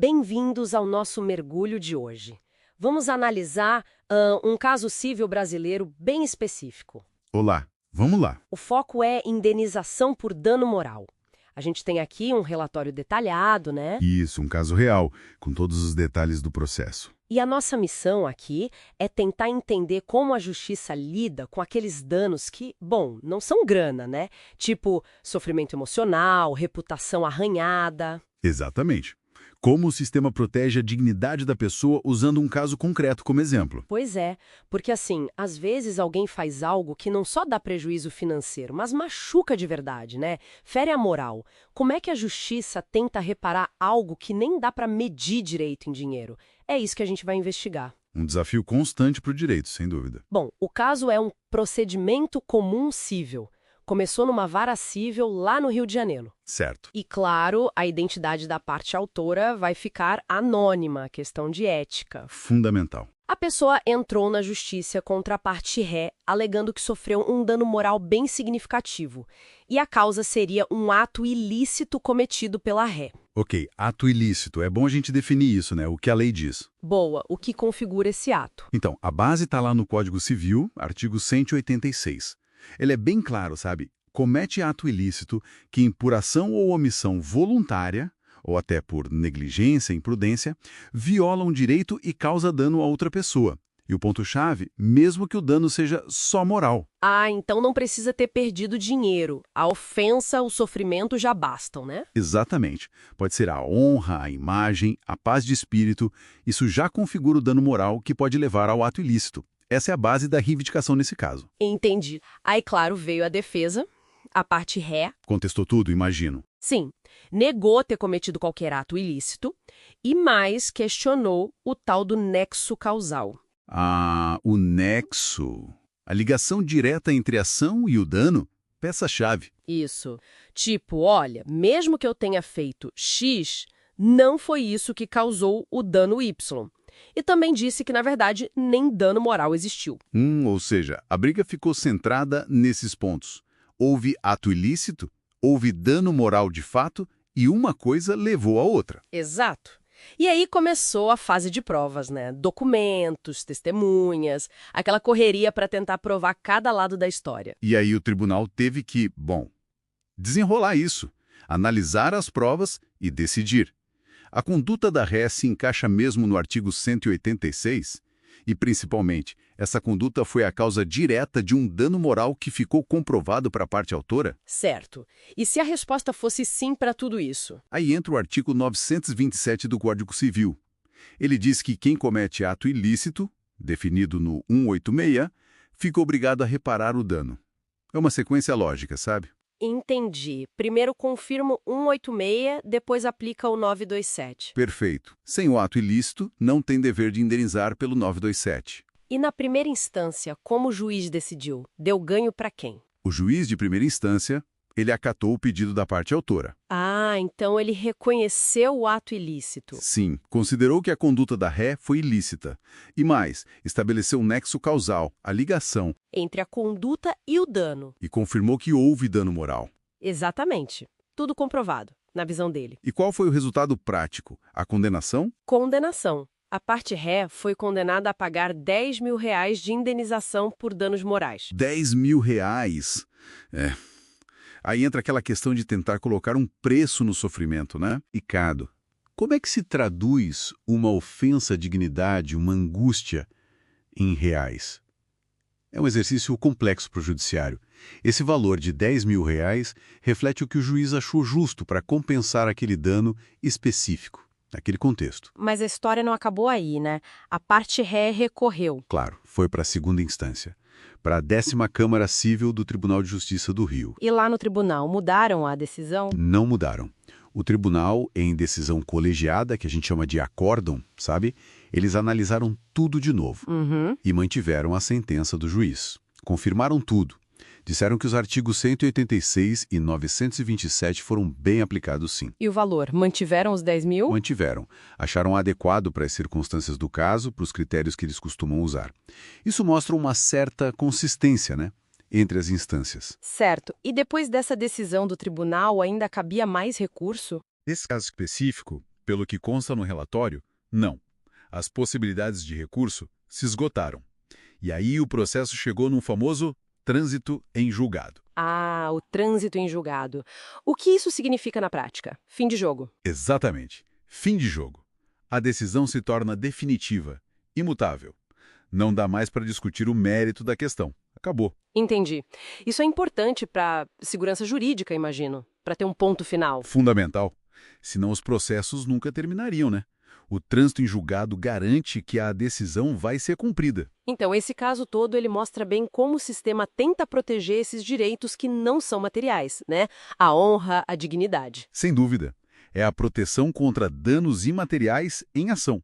Bem-vindos ao nosso mergulho de hoje. Vamos analisar um caso civil brasileiro bem específico. Olá, vamos lá. O foco é indenização por dano moral. A gente tem aqui um relatório detalhado, né? Isso, um caso real, com todos os detalhes do processo. E a nossa missão aqui é tentar entender como a justiça lida com aqueles danos que, bom, não são grana, né? Tipo sofrimento emocional, reputação arranhada. Exatamente. Como o sistema protege a dignidade da pessoa usando um caso concreto como exemplo. Pois é, porque assim, às vezes alguém faz algo que não só dá prejuízo financeiro, mas machuca de verdade, né? Fere a moral. Como é que a justiça tenta reparar algo que nem dá para medir direito em dinheiro? É isso que a gente vai investigar. Um desafio constante para o direito, sem dúvida. Bom, o caso é um procedimento comum cível. Começou numa vara cível lá no Rio de Janeiro. Certo. E, claro, a identidade da parte autora vai ficar anônima, questão de ética. Fundamental. A pessoa entrou na justiça contra a parte ré, alegando que sofreu um dano moral bem significativo. E a causa seria um ato ilícito cometido pela ré. Ok, ato ilícito. É bom a gente definir isso, né? O que a lei diz. Boa, o que configura esse ato? Então, a base está lá no Código Civil, artigo 186. Ele é bem claro, sabe? Comete ato ilícito que, por ação ou omissão voluntária, ou até por negligência, imprudência, viola um direito e causa dano a outra pessoa. E o ponto-chave, mesmo que o dano seja só moral. Ah, então não precisa ter perdido dinheiro. A ofensa, o sofrimento já bastam, né? Exatamente. Pode ser a honra, a imagem, a paz de espírito. Isso já configura o dano moral que pode levar ao ato ilícito. Essa é a base da reivindicação nesse caso. Entendi. Aí, claro, veio a defesa, a parte ré. Contestou tudo, imagino. Sim, negou ter cometido qualquer ato ilícito e mais questionou o tal do nexo causal. Ah, o nexo. A ligação direta entre a ação e o dano? Peça-chave. Isso. Tipo, olha, mesmo que eu tenha feito X, não foi isso que causou o dano Y. E também disse que, na verdade, nem dano moral existiu. Ou seja, a briga ficou centrada nesses pontos. Houve ato ilícito, houve dano moral de fato e uma coisa levou a outra. Exato. E aí começou a fase de provas, né? Documentos, testemunhas, aquela correria para tentar provar cada lado da história. E aí o tribunal teve que, desenrolar isso, analisar as provas e decidir. A conduta da ré se encaixa mesmo no artigo 186 e, principalmente, essa conduta foi a causa direta de um dano moral que ficou comprovado para a parte autora? Certo. E se a resposta fosse sim para tudo isso? Aí entra o artigo 927 do Código Civil. Ele diz que quem comete ato ilícito, definido no 186, fica obrigado a reparar o dano. É uma sequência lógica, sabe? Entendi. Primeiro confirmo 186, depois aplica o 927. Perfeito. Sem o ato ilícito, não tem dever de indenizar pelo 927. E na primeira instância, como o juiz decidiu? Deu ganho para quem? O juiz de primeira instância, ele acatou o pedido da parte autora. Ah, então ele reconheceu o ato ilícito. Sim, considerou que a conduta da ré foi ilícita. E mais, estabeleceu um nexo causal, a ligação, Entre a conduta e o dano. e confirmou que houve dano moral. Exatamente. Tudo comprovado, na visão dele. E qual foi o resultado prático? A condenação? Condenação. A parte ré foi condenada a pagar R$10 mil de indenização por danos morais. R$10 mil. Aí entra aquela questão de tentar colocar um preço no sofrimento, né? E, Cado, como é que se traduz uma ofensa à dignidade, uma angústia, em reais? É um exercício complexo para o judiciário. Esse valor de R$10 mil reflete o que o juiz achou justo para compensar aquele dano específico, naquele contexto. Mas a história não acabou aí, né? A parte ré recorreu. Claro, foi para a segunda instância, para a 10ª Câmara Cível do Tribunal de Justiça do Rio. E lá no tribunal, mudaram a decisão? Não mudaram. O tribunal, em decisão colegiada, que a gente chama de acórdão, sabe? Eles analisaram tudo de novo e mantiveram a sentença do juiz. Confirmaram tudo. Disseram que os artigos 186 e 927 foram bem aplicados, sim. E o valor? Mantiveram os 10 mil? Mantiveram. Acharam adequado para as circunstâncias do caso, para os critérios que eles costumam usar. Isso mostra uma certa consistência, né? Entre as instâncias. Certo. E depois dessa decisão do tribunal, ainda cabia mais recurso? Nesse caso específico, pelo que consta no relatório, não. As possibilidades de recurso se esgotaram. E aí o processo chegou num famoso trânsito em julgado. Ah, o trânsito em julgado. O que isso significa na prática? Fim de jogo. Exatamente. Fim de jogo. A decisão se torna definitiva, imutável. Não dá mais para discutir o mérito da questão. Acabou. Entendi. Isso é importante para segurança jurídica, imagino, para ter um ponto final. Fundamental. Senão os processos nunca terminariam, né? O trânsito em julgado garante que a decisão vai ser cumprida. Então, esse caso todo, ele mostra bem como o sistema tenta proteger esses direitos que não são materiais, né? A honra, a dignidade. Sem dúvida. É a proteção contra danos imateriais em ação.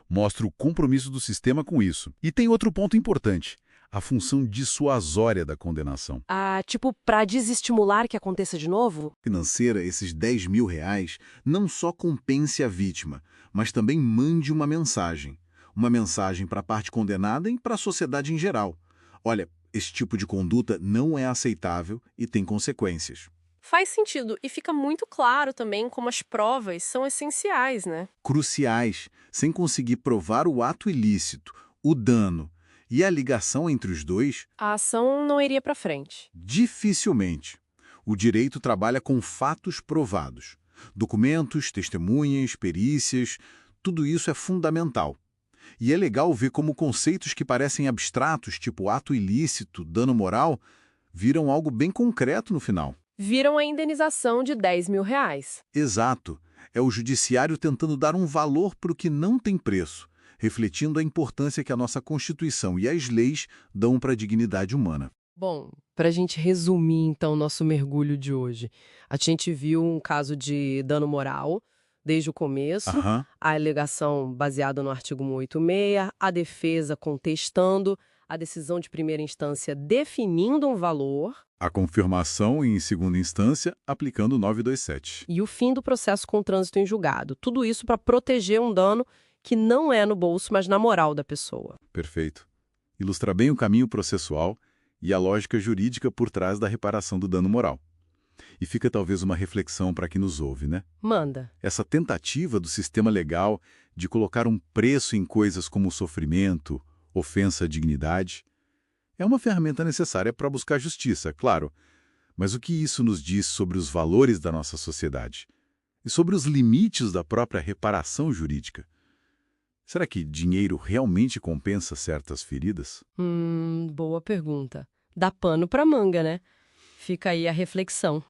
Mostra o compromisso do sistema com isso. E tem outro ponto importante. A função dissuasória da condenação. Ah, tipo, para desestimular que aconteça de novo? Financeira, esses R$ 10.000 não só compense a vítima, mas também mande uma mensagem. Uma mensagem para a parte condenada e para a sociedade em geral. Olha, esse tipo de conduta não é aceitável e tem consequências. Faz sentido e fica muito claro também como as provas são essenciais, né? Cruciais, sem conseguir provar o ato ilícito, o dano e a ligação entre os dois, A ação não iria para frente. dificilmente. O direito trabalha com fatos provados. Documentos, testemunhas, perícias, tudo isso é fundamental. E é legal ver como conceitos que parecem abstratos, tipo ato ilícito, dano moral, viram algo bem concreto no final. Viram a indenização de R$ 10.000. Exato. É o judiciário tentando dar um valor para o que não tem preço, refletindo a importância que a nossa Constituição e as leis dão para a dignidade humana. Bom, para a gente resumir, então, o nosso mergulho de hoje. A gente viu um caso de dano moral desde o começo, Aham. a alegação baseada no artigo 186, a defesa contestando, a decisão de primeira instância definindo um valor A confirmação em segunda instância aplicando o 927. e o fim do processo com trânsito em julgado. Tudo isso para proteger um dano que não é no bolso, mas na moral da pessoa. Perfeito. Ilustra bem o caminho processual e a lógica jurídica por trás da reparação do dano moral. E fica talvez uma reflexão para quem nos ouve, né? Manda. Essa tentativa do sistema legal de colocar um preço em coisas como sofrimento, ofensa à dignidade, é uma ferramenta necessária para buscar justiça, claro. Mas o que isso nos diz sobre os valores da nossa sociedade? E sobre os limites da própria reparação jurídica? Será que dinheiro realmente compensa certas feridas? Boa pergunta. Dá pano pra manga, né? Fica aí a reflexão.